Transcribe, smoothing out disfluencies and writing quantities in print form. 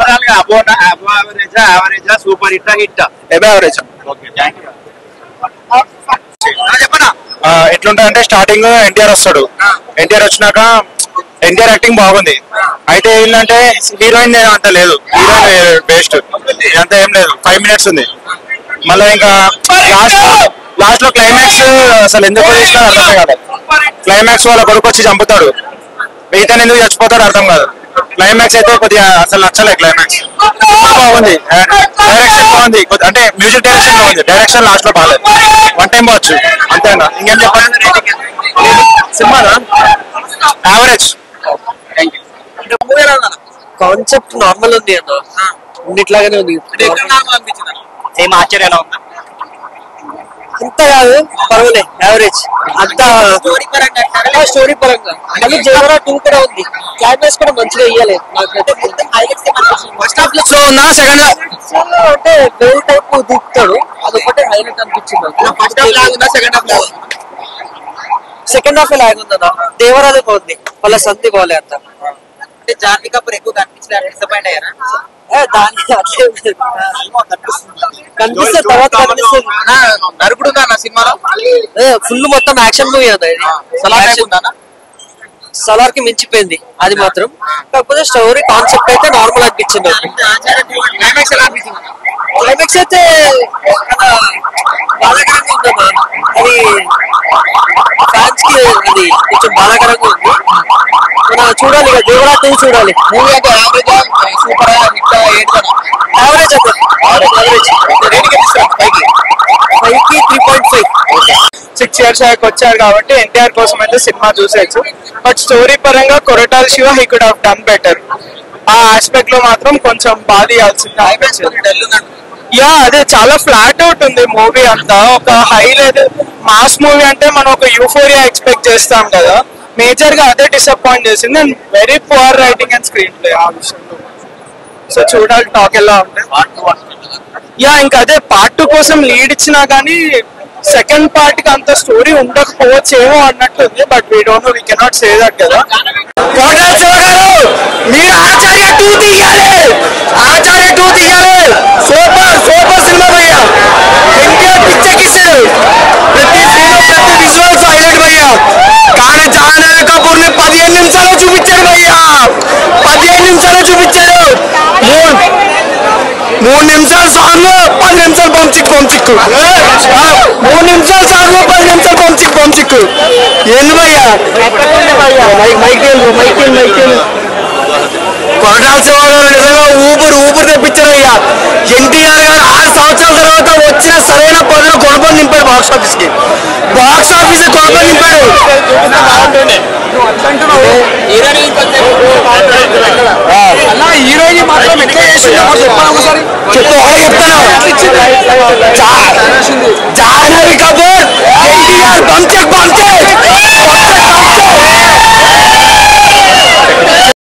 Overall గా average super hit hit above average. Okay thank you. చెప్పనా ఎట్లుంటదంటే starting NTR వస్తాడు. ఎన్టీఆర్ వచ్చినాక ఎన్టీఆర్ యాక్టింగ్ బాగుంది. అయితే ఏంటంటే హీరోయిన్ అంత లేదు, హీరోయిన్ బెస్ట్ అంత ఏం లేదు. 5 minutes ఉంది. మళ్ళీ ఇంకా లాస్ట్ లో క్లైమాక్స్ అసలు ఎందుకు తీసినా అర్థమే కాదు. క్లైమాక్స్ వాళ్ళ కొడుకు వచ్చి చంపుతాడు, మిగతా ఎందుకు చచ్చిపోతాడు అర్థం కాదు. క్లైమాక్స్ అయితే కొద్దిగా అసలు నచ్చలే. క్లైమాక్స్ బాగుంది, డైరెక్షన్ బాగుంది, అంటే మ్యూజిక్ డైరెక్షన్ బాగుంది, డైరెక్షన్ లాస్ట్ లో బాగాలేదు. 1 time వాచ్ అంతేనా, ఇంకేం చెప్పాలి. సినిమానా యావరేజ్. కాన్సెప్ట్ నార్మల్ ఉంది అన్న, అన్నిట్లాగానే ఉంది. సేమ్ ఆశ్చర్యం ఎలా ఉందా? అంత కాదు, పర్వాలే యావరేజ్. అంత స్టోరీ పరంగా మళ్ళీ జగరా 2 కూడా ఉంది. క్లైమాక్స్ కూడా మంచిగా ఇయ్యాలి నాకైతే. ఫస్ట్ హాఫ్ లో స్లో ఉందా, సెకండ్ అంటే బెల్ టైప్ దిగుతాడు, అదొకటే హైలైట్ అనిపించింది. ఫస్ట్ హాఫ్ లాగుందా సెకండ్ హాఫ్ లాగుందా? సెకండ్ హాఫ్ లాగుందన్న. దేవరాదే బాగుంది, వాళ్ళ సంధి బాగాలే అంత. అంటే జాన్వీ కపూర్ ఎక్కువ కనిపించలేదు, డిసప్పాయింట్ అయ్యారా? కనిపిస్తుంది తర్వాత కనిపిస్తుంది. నరుకుడుగా నా సినిమాలో ఫుల్ మొత్తం యాక్షన్ మూవీ అది. సలార్ కి మించిపోయింది అది మాత్రం. కాకపోతే స్టోరీ కాన్సెప్ట్ అయితే నార్మల్ అనిపించింది. క్లైమాక్స్ అయితే బాధాకరంగా ఉందమ్మా. అది ఫ్యాన్స్ కి అది కొంచెం బాధాకరంగా ఉంది. మనం చూడాలి, ఇక దేవరా 2 చూడాలి. మూవీ అంటే యావరేజ్ సూపర్ యావరేజ్ అంటే యావరేజ్ 5కి 3.5. 6 years వచ్చారు కాబట్టి ఎన్టీఆర్ కోసం అయితే సినిమా చూసేయచ్చు. బట్ స్టోరీ పరంగా Koratala Shiva he could have done better. ఆ ఆస్పెక్ట్ లో మాత్రం కొంచెం బాధ ఇవ్వాల్సింది అనిపించింది. యా అదే చాలా ఫ్లాట్ అవుట్ ఉంది మూవీ అంతా. ఒక హై లేదు, మాస్ మూవీ అంటే మనం ఒక యూఫోరియా ఎక్స్పెక్ట్ చేస్తాం కదా, మేజర్ గా అదే డిసప్పాయింట్ చేసింది. And very poor writing and screen play ఆ విషయంలో. సో చూడాలి టాక్ ఎలా ఉంటే. యా ఇంకా అదే పార్ట్ 2 కోసం లీడ్ ఇచ్చినా గానీ సెకండ్ పార్ట్ కి అంత స్టోరీ ఉండకపోవచ్చేమో అన్నట్టుంది. But we don't know, we cannot say that కదా. కొరటాల శివ గారు మీరు ఆచార్య 2 తీయాలి, ఆచార్య 2 తీయాలి. సూపర్ సూపర్ సినిమా భయ్యా. ఎన్టీఆర్ పిచ్చెక్కిస్తాడు, ప్రతి సీన్ ప్రతి విజువల్స్ హైలైట్ భయ్యా. కానీ జాహ్నవి కపూర్ ని 15 నిమిషాలు చూపించాడు భయ్యా, 15 నిమిషాలు చూపించాడు. 3 నిమిషాలు సాంగ్, 10 నిమిషాలు పంచిక్కు 3 నిమిషాలు సాంగ్, 10 నిమిషాలు పంచిక్కు. ఏంది భయ్యా కొరటాల శివ గారు నిజంగా ఊపిరి తెప్పించారయ్యా. ఎన్టీఆర్ గారు 6 సంవత్సరాల తర్వాత వచ్చిన సరైన పనులు కొనుగోలు నింపాడు. బాక్స్ ఆఫీస్ కొనుగోలు నింపాడు. హీరోయిన్ మాత్రం ఎట్లా చేసింది చెప్తాను.